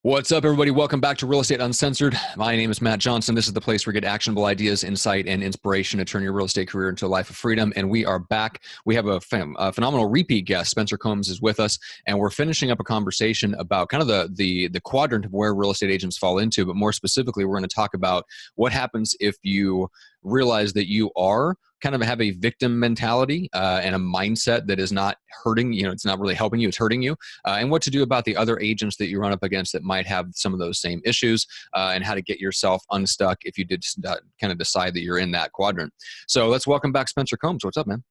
What's up, everybody? Welcome back to Real Estate Uncensored. My name is Matt Johnson. This is the place where you get actionable ideas, insight, and inspiration to turn your real estate career into a life of freedom. And we are back. We have a phenomenal repeat guest. Spencer Combs is with us, and we're finishing up a conversation about kind of the quadrant of where real estate agents fall into. But more specifically, we're going to talk about what happens if you realize that you are kind of have a victim mentality and a mindset that is not hurting you. It's not really helping you, it's hurting you. And what to do about the other agents that you run up against that might have some of those same issues, and how to get yourself unstuck if you did kind of decide that you're in that quadrant. So let's welcome back Spencer Combs. What's up, man?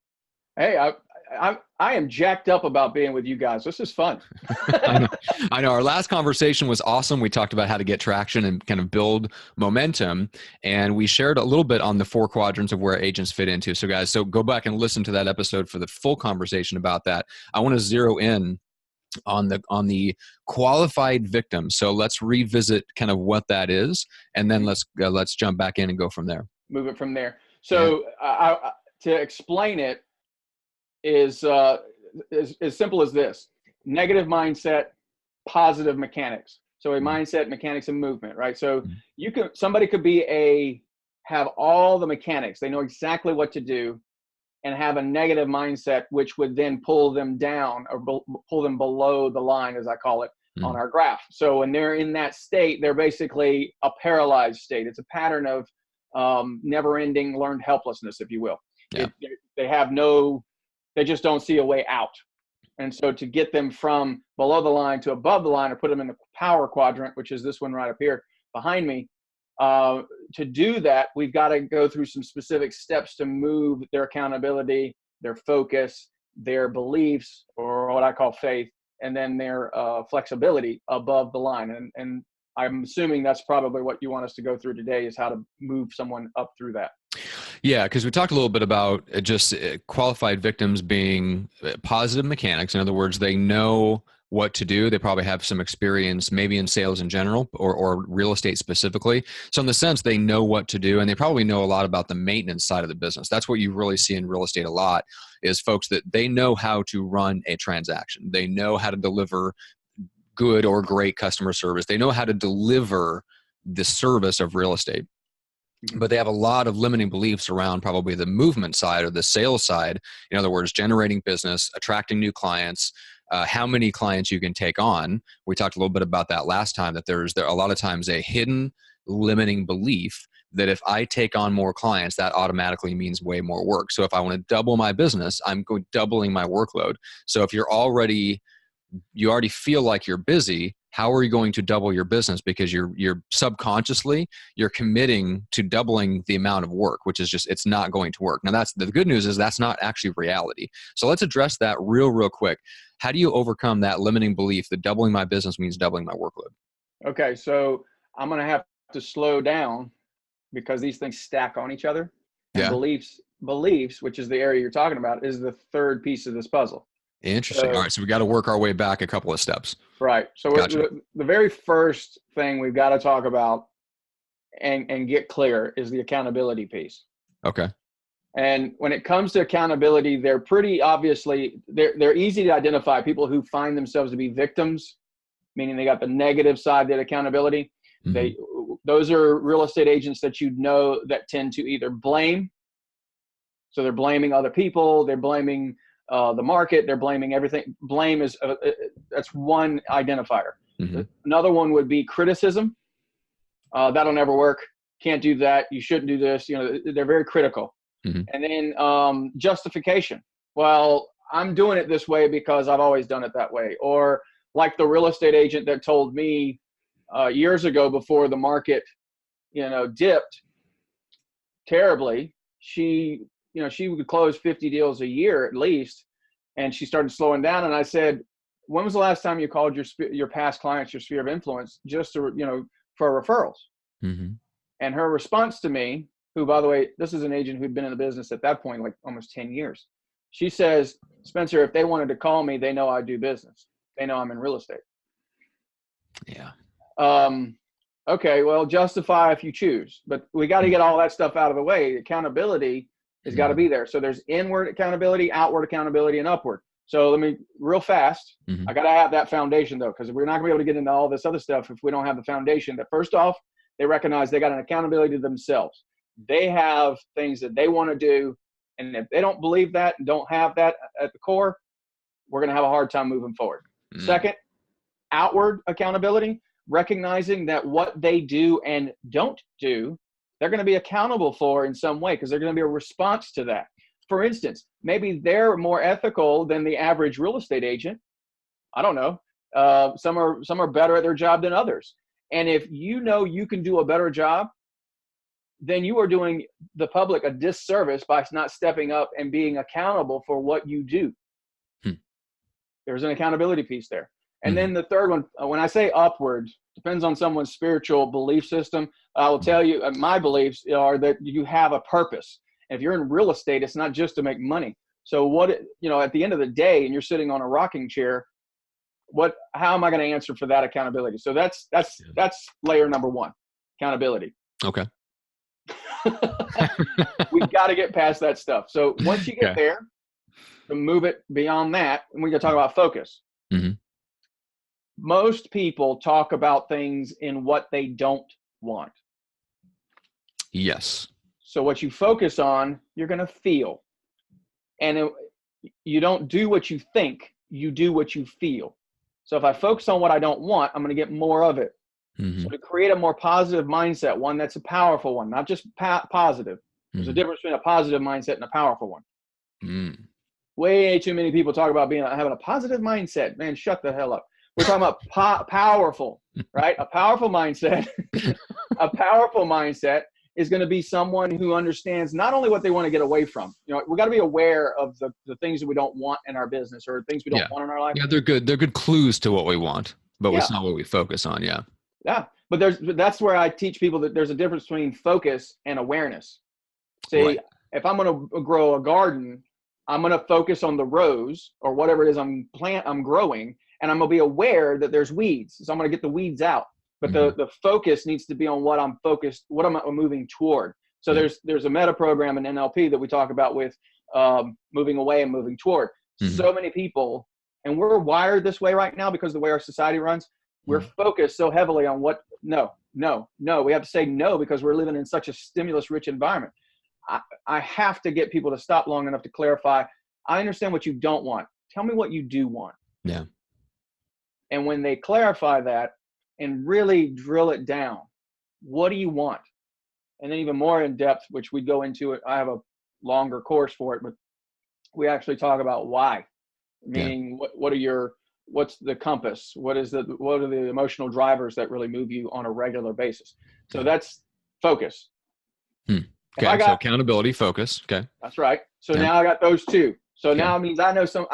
Hey, I am jacked up about being with you guys. This is fun. I know. Our last conversation was awesome. We talked about how to get traction and kind of build momentum. And we shared a little bit on the four quadrants of where agents fit into. So guys, go back and listen to that episode for the full conversation about that. I want to zero in on the qualified victim. So let's revisit kind of what that is, and then let's jump back in and go from there. Move it from there. So to explain it is as simple as this: negative mindset, positive mechanics. So a mindset, mechanics, and movement, right? So somebody could have all the mechanics. They know exactly what to do, and have a negative mindset, which would then pull them down or pull them below the line, as I call it, on our graph. So when they're in that state, they're basically a paralyzed state. It's a pattern of never-ending learned helplessness, if you will. Yeah. They just don't see a way out. And so to get them from below the line to above the line, or put them in the power quadrant, which is this one right up here behind me, to do that, we've got to go through some specific steps to move their accountability, their focus, their beliefs, or what I call faith, and then their flexibility above the line. And I'm assuming that's probably what you want us to go through today, is how to move someone up through that. Yeah, because we talked a little bit about just qualified victims being positive mechanics. In other words, they know what to do. They probably have some experience maybe in sales in general or real estate specifically. So in the sense, they know what to do, and they probably know a lot about the maintenance side of the business. That's what you really see in real estate a lot, is folks that they know how to run a transaction. They know how to deliver good or great customer service. They know how to deliver the service of real estate. But they have a lot of limiting beliefs around probably the movement side or the sales side. In other words, generating business, attracting new clients, how many clients you can take on. We talked a little bit about that last time, that there's a lot of times a hidden limiting belief that if I take on more clients, that automatically means way more work. So if I want to double my business, I'm doubling my workload. So if you already feel like you're busy, how are you going to double your business? Because you're subconsciously, you're committing to doubling the amount of work, which is just, it's not going to work. Now that's the good news, is that's not actually reality. So let's address that real quick. How do you overcome that limiting belief that doubling my business means doubling my workload? Okay, so I'm going to have to slow down, because these things stack on each other. And Yeah. beliefs, which is the area you're talking about, is the third piece of this puzzle. Interesting. All right. So we got to work our way back a couple of steps. Right. So Gotcha. the very first thing we've got to talk about and get clear is the accountability piece. Okay. And when it comes to accountability, they're pretty obviously, they're easy to identify. People who find themselves to be victims, meaning they got the negative side, that accountability. Mm-hmm. Those are real estate agents that that tend to either blame. So they're blaming other people. They're blaming the market. They're blaming everything. Blame is that's one identifier. Mm-hmm. Another one would be criticism. That'll never work. Can't do that. You shouldn't do this. They're very critical. Mm-hmm. And then justification. Well, I'm doing it this way because I've always done it that way. Or like the real estate agent that told me years ago, before the market, dipped terribly, she would close 50 deals a year at least, and she started slowing down. And I said, when was the last time you called your past clients, your sphere of influence, just to, for referrals? Mm-hmm. And her response to me, who, by the way, this is an agent who'd been in the business at that point like almost 10 years. She says, Spencer, if they wanted to call me, they know I do business. They know I'm in real estate. Yeah. Okay, well, justify if you choose, but we got to get all that stuff out of the way. Accountability has got to be there. So there's inward accountability, outward accountability, and upward. So let me real fast. Mm-hmm. I got to have that foundation though, because we're not gonna be able to get into all this other stuff if we don't have the foundation. That first off, they recognize they got an accountability to themselves. They have things that they want to do. And if they don't believe that and don't have that at the core, we're going to have a hard time moving forward. Second, outward accountability, recognizing that what they do and don't do, they're going to be accountable for in some way because they're going to be a response to that. For instance, maybe they're more ethical than the average real estate agent. I don't know. Some are better at their job than others. And if you know you can do a better job, then you are doing the public a disservice by not stepping up and being accountable for what you do. There's an accountability piece there. And then the third one, when I say upward, depends on someone's spiritual belief system. I will tell you, my beliefs are that you have a purpose. And if you're in real estate, it's not just to make money. So what, at the end of the day, and you're sitting on a rocking chair, how am I going to answer for that accountability? So that's layer number one, accountability. Okay. We've got to get past that stuff. So once you get there, to move it beyond that, and we can talk about focus. Mm-hmm. Most people talk about things in what they don't want. Yes. So what you focus on, you're going to feel. And you don't do what you think, you do what you feel. So if I focus on what I don't want, I'm going to get more of it. Mm-hmm. So to create a more positive mindset, one that's a powerful one, not just positive. There's a difference between a positive mindset and a powerful one. Way too many people talk about having a positive mindset. Man, shut the hell up. We're talking about powerful, right? A powerful mindset. A powerful mindset is going to be someone who understands not only what they want to get away from. We got to be aware of the things that we don't want in our business or things we don't want in our life. Yeah, they're good. They're good clues to what we want, but it's not what we focus on. Yeah. Yeah, but that's where I teach people that there's a difference between focus and awareness. See, if I'm going to grow a garden, I'm going to focus on the rows or whatever it is I'm growing, and I'm going to be aware that there's weeds. So I'm going to get the weeds out. But the focus needs to be on what I'm focused, what am I moving toward. So there's a meta program in NLP that we talk about with moving away and moving toward. So many people, and we're wired this way right now because of the way our society runs, we're focused so heavily on no. We have to say no because we're living in such a stimulus-rich environment. I have to get people to stop long enough to clarify, I understand what you don't want. Tell me what you do want. Yeah. And when they clarify that and really drill it down, what do you want? And then even more in depth, which we go into it. I have a longer course for it, but we actually talk about why. Meaning what's the compass? What are the emotional drivers that really move you on a regular basis? So that's focus. Okay, so accountability, focus. Okay. That's right. So now I got those two. So now it means I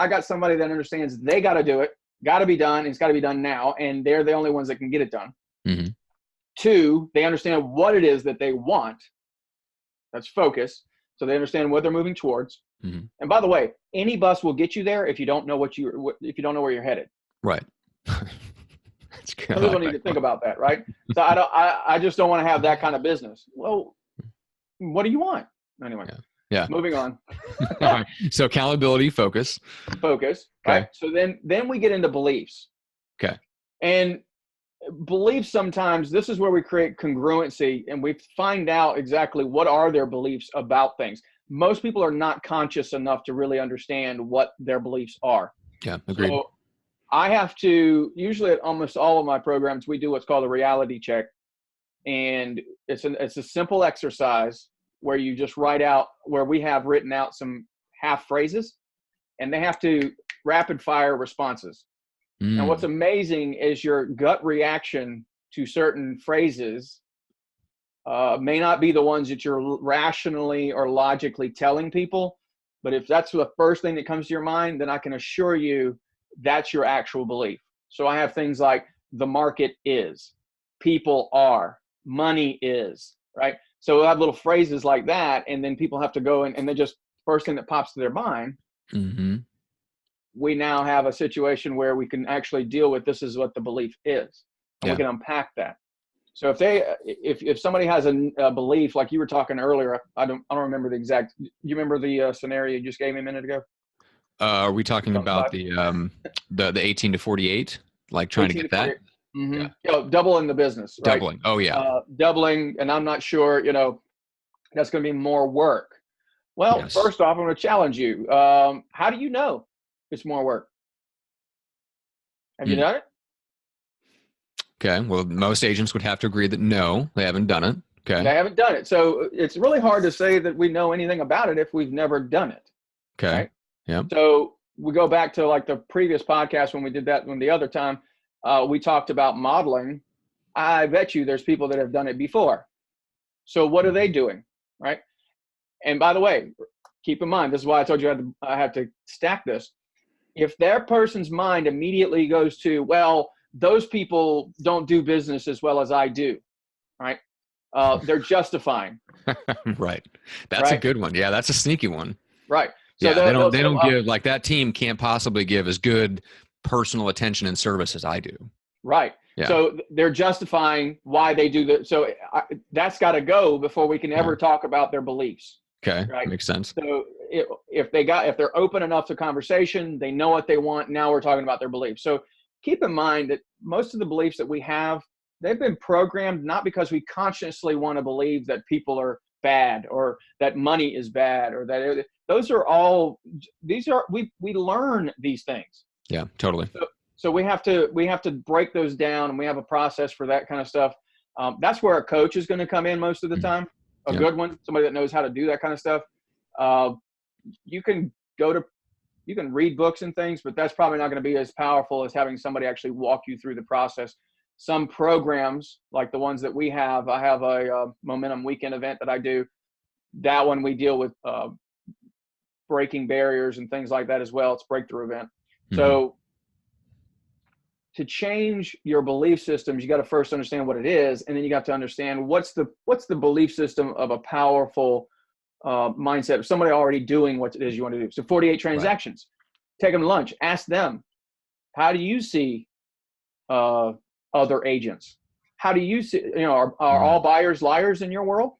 got somebody that understands they got to do it, got to be done, and it's got to be done now, and they're the only ones that can get it done. Mm-hmm. Two, they understand what it is that they want. That's focus. So they understand what they're moving towards. Mm-hmm. And by the way, any bus will get you there if you don't know if you don't know where you're headed. Right. That's good. Some people need to think about that, right? So I just don't want to have that kind of business. Well, what do you want? Anyway. Yeah. Moving on. All right. So accountability, focus. Focus. Okay. Right. So then we get into beliefs. Okay. And beliefs, sometimes this is where we create congruency and we find out exactly what are their beliefs about things. Most people are not conscious enough to really understand what their beliefs are. Yeah, agreed. So I have to, usually at almost all of my programs, we do what's called a reality check. And it's a simple exercise where you just where we have written out some half phrases and they have to rapid fire responses. And what's amazing is your gut reaction to certain phrases may not be the ones that you're rationally or logically telling people. But if that's the first thing that comes to your mind, then I can assure you that's your actual belief. So I have things like the market is, people are, money is, right? So I have little phrases like that. And then people have to go and they just, first thing that pops to their mind, we now have a situation where we can actually deal with this is what the belief is. And we can unpack that. So if somebody has a belief, like you were talking earlier, I don't remember the exact, you remember the scenario you just gave me a minute ago? Are we talking about 25, the 18 to 48, like trying to 18 get to that? 40. Mm-hmm. Yeah, Doubling the business, right? doubling. Oh yeah, Doubling, and I'm not sure, that's going to be more work. Well, yes. first off, I'm going to challenge you. How do you know it's more work? Have you Hmm. done it? Okay. Well, most agents would have to agree that no, they haven't done it. Okay. They haven't done it. So it's really hard to say that we know anything about it if we've never done it, Okay. right? Yeah. So we go back to like the previous podcast when we did that when the other time we talked about modeling. I bet you there's people that have done it before. So what are they doing, right? And by the way, keep in mind, this is why I told you I had to stack this. If that person's mind immediately goes to, well, those people don't do business as well as I do, right? They're justifying, Right. That's a right? good one. Yeah, that's a sneaky one. Right. So Yeah, they don't they'll they say, don't well, give like that team can't possibly give as good personal attention and service as I do. right. Yeah. So they're justifying why they do that. So that's got to go before we can Yeah. ever talk about their beliefs, Okay. right? Makes sense. So if they're open enough to conversation, they know what they want. Now we're talking about their beliefs. So keep in mind that most of the beliefs that we have, they've been programmed not because we consciously want to believe that people are bad or that money is bad or that those are all we learn these things. Yeah, totally. So we have to break those down, and we have a process for that kind of stuff. That's where a coach is going to come in most of the Mhm. time, a Yeah. good one, somebody that knows how to do that kind of stuff. Uh, you can you can read books and things, but that's probably not going to be as powerful as having somebody actually walk you through the process. Some programs like the ones that we have, I have a momentum weekend event that I do. That one we deal with breaking barriers and things like that as well. It's a breakthrough event. Hmm. So to change your belief systems, you got to first understand what it is, and then you got to understand what's the belief system of a powerful mindset of somebody already doing what it is you want to do. So 48 Right. transactions. Take them to lunch. Ask them, how do you see uh, other agents? How do you see? Are Mhm. all buyers liars in your world?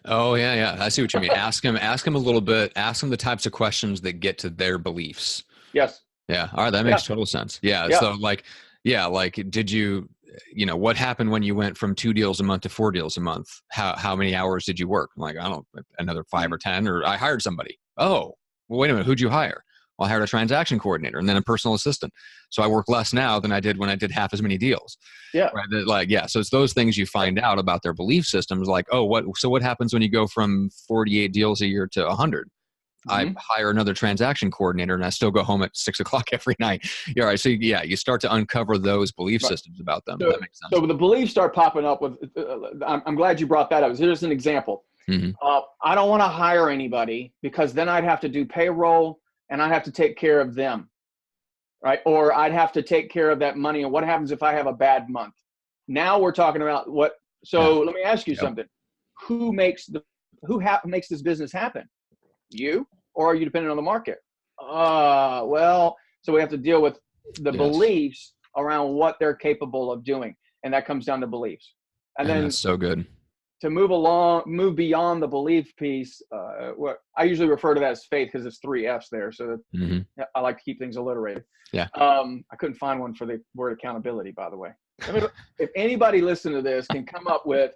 Oh yeah, yeah. I see what you mean. Ask them a little bit. Ask them the types of questions that get to their beliefs. Yes. Yeah. All right. That Yeah. makes total sense. Yeah. Yeah. So like, yeah, like did you, what happened when you went from 2 deals a month to 4 deals a month? How many hours did you work? I'm like, I don't know, another 5 or 10, or I hired somebody. Oh, well, wait a minute. Who'd you hire? Well, I hired a transaction coordinator and then a personal assistant. So I work less now than I did when I did half as many deals. Yeah. Right. Like, yeah. So it's those things you find out about their belief systems. Like, oh, what happens when you go from 48 deals a year to 100? I Mm-hmm. hire another transaction coordinator and I still go home at 6 o'clock every night. Yeah. Right. So yeah, you start to uncover those belief Right. systems about them. So, That makes sense. so the beliefs start popping up with. I'm glad you brought that up. Here's an example. Mm-hmm. I don't want to hire anybody because then I'd have to do payroll and I'd have to take care of them, right? Or I'd have to take care of that money. And what happens if I have a bad month? Now we're talking about what. Yeah. So let me ask you Yep. something. Who makes makes this business happen? You, or are you dependent on the market? Well, so we have to deal with the Yes. beliefs around what they're capable of doing, and that comes down to beliefs. And And then that's so good. to move beyond the belief piece, what I usually refer to that as faith because it's 3 F's there. So Mm-hmm. I like to keep things alliterated. Yeah. I couldn't find one for the word accountability, by the way. If anybody listening to this can come up with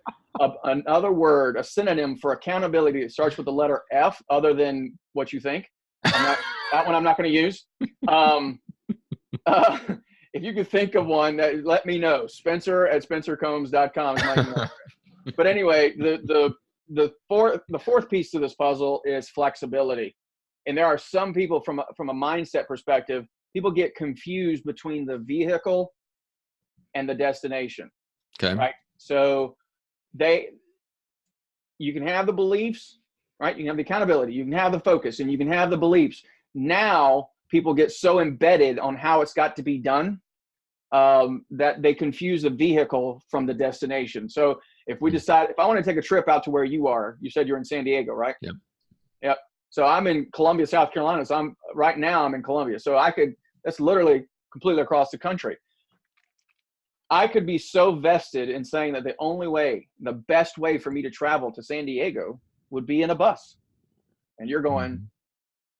another word, a synonym for accountability that starts with the letter F other than what you think, that one I'm not going to use. If you could think of one, let me know. Spencer@spencercombs.com is my email. But anyway, the fourth piece to this puzzle is flexibility. And there are some people from a mindset perspective, people get confused between the vehicle and the destination, Okay. right? So you can have the beliefs, right? You can have the accountability, you can have the focus, and you can have the beliefs. Now people get so embedded on how it's got to be done that they confuse the vehicle from the destination. So if I want to take a trip out to where you are, you said you're in San Diego, right? Yep. Yep. So I'm in Columbia, South Carolina. So I'm in Columbia. So that's literally completely across the country. I could be so vested in saying that the best way for me to travel to San Diego would be in a bus. And you're going, Mhm.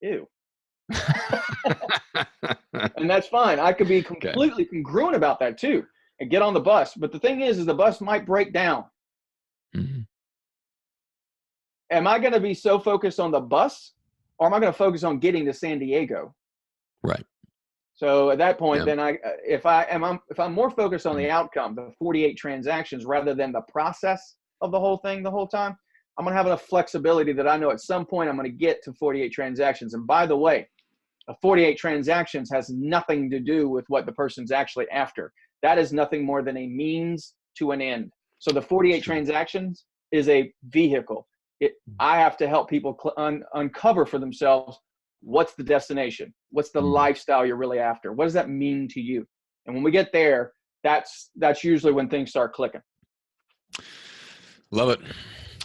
ew. And that's fine. I could be Okay. completely congruent about that too and get on the bus. But the thing is the bus might break down. Mm-hmm. Am I going to be so focused on the bus, or am I going to focus on getting to San Diego? Right. So at that point, Yeah. then if I'm more focused on the outcome, the 48 transactions, rather than the process of the whole thing the whole time, I'm going to have enough flexibility that I know at some point I'm going to get to 48 transactions. And by the way, 48 transactions has nothing to do with what the person's actually after. That is nothing more than a means to an end. So the 48 transactions is a vehicle. I have to help people uncover for themselves, what's the destination? What's the lifestyle you're really after? What does that mean to you? And when we get there, that's usually when things start clicking. Love it.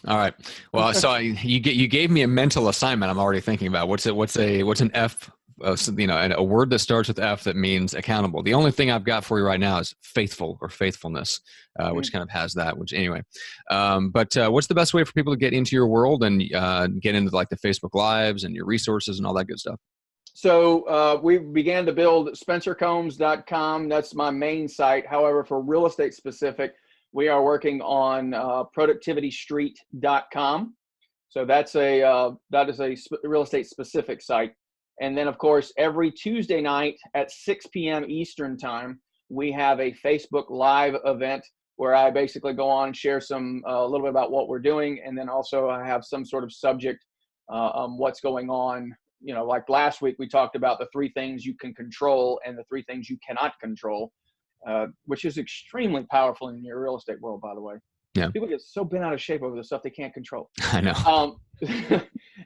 All right. Well, so you gave me a mental assignment. I'm already thinking about what's an F, a word that starts with F that means accountable. The only thing I've got for you right now is faithful or faithfulness, which kind of has that. Which anyway, but what's the best way for people to get into your world and get into like the Facebook Lives and your resources and all that good stuff? So we began to build SpencerCombs.com. That's my main site. However, for real estate specific, we are working on productivitystreet.com. So that is a real estate specific site. And then, of course, every Tuesday night at 6 p.m. Eastern time, we have a Facebook Live event where I basically go on and share a little bit about what we're doing. And then also I have some sort of subject, what's going on. You know, like last week, we talked about the 3 things you can control and the 3 things you cannot control, which is extremely powerful in your real estate world, by the way. Yeah. People get so bent out of shape over the stuff they can't control. I know.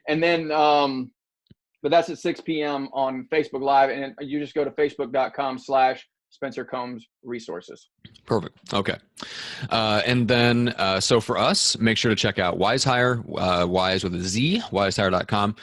And then, but that's at 6 p.m. on Facebook Live. And you just go to facebook.com/Spencer Combs Resources. Perfect. Okay. And then, so for us, make sure to check out WiseHire, Wise with a Z, wisehire.com.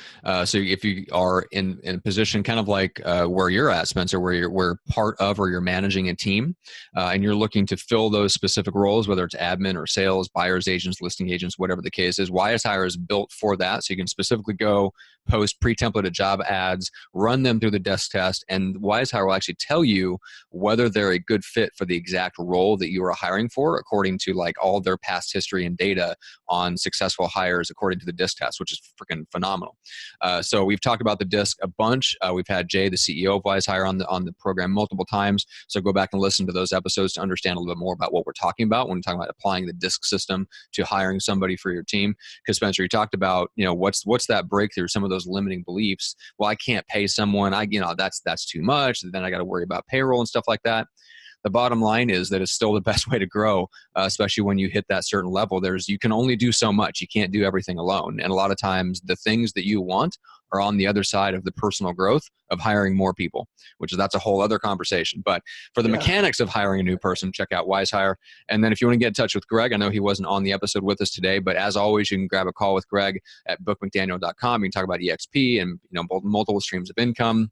So if you are in a position kind of like where you're at, Spencer, where we're part of or you're managing a team and you're looking to fill those specific roles, whether it's admin or sales, buyers agents, listing agents, whatever the case is, WiseHire is built for that. So you can specifically go post pre-templated job ads, run them through the desk test, and WiseHire will actually tell you whether they're a good fit for the exact role that you are hiring for, according to like all their past history and data on successful hires according to the DISC test, which is freaking phenomenal. So we've talked about the DISC a bunch. We've had Jay, the CEO of WiseHire, on the program multiple times. So go back and listen to those episodes to understand a little bit more about what we're talking about when we're talking about applying the DISC system to hiring somebody for your team. Because Spencer, you talked about, what's that breakthrough, some of those limiting beliefs. Well, I can't pay someone. That's too much. Then I got to worry about payroll and stuff like that. The bottom line is that it's still the best way to grow, especially when you hit that certain level. You can only do so much. You can't do everything alone. And a lot of times the things that you want are on the other side of the personal growth of hiring more people, that's a whole other conversation. But for the mechanics of hiring a new person, check out WiseHire. And then if you want to get in touch with Greg, I know he wasn't on the episode with us today, but as always, you can grab a call with Greg at bookmcdaniel.com. You can talk about EXP and multiple streams of income,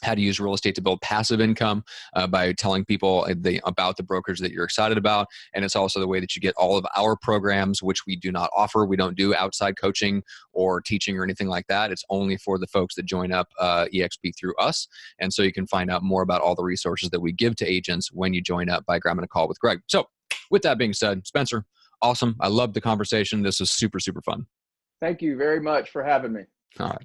how to use real estate to build passive income by telling people about the brokers that you're excited about. And it's also the way that you get all of our programs, which we do not offer. We don't do outside coaching or teaching or anything like that. It's only for the folks that join up EXP through us. And so you can find out more about all the resources that we give to agents when you join up by grabbing a call with Greg. So with that being said, Spencer, awesome. I loved the conversation. This was super, super fun. Thank you very much for having me. All right.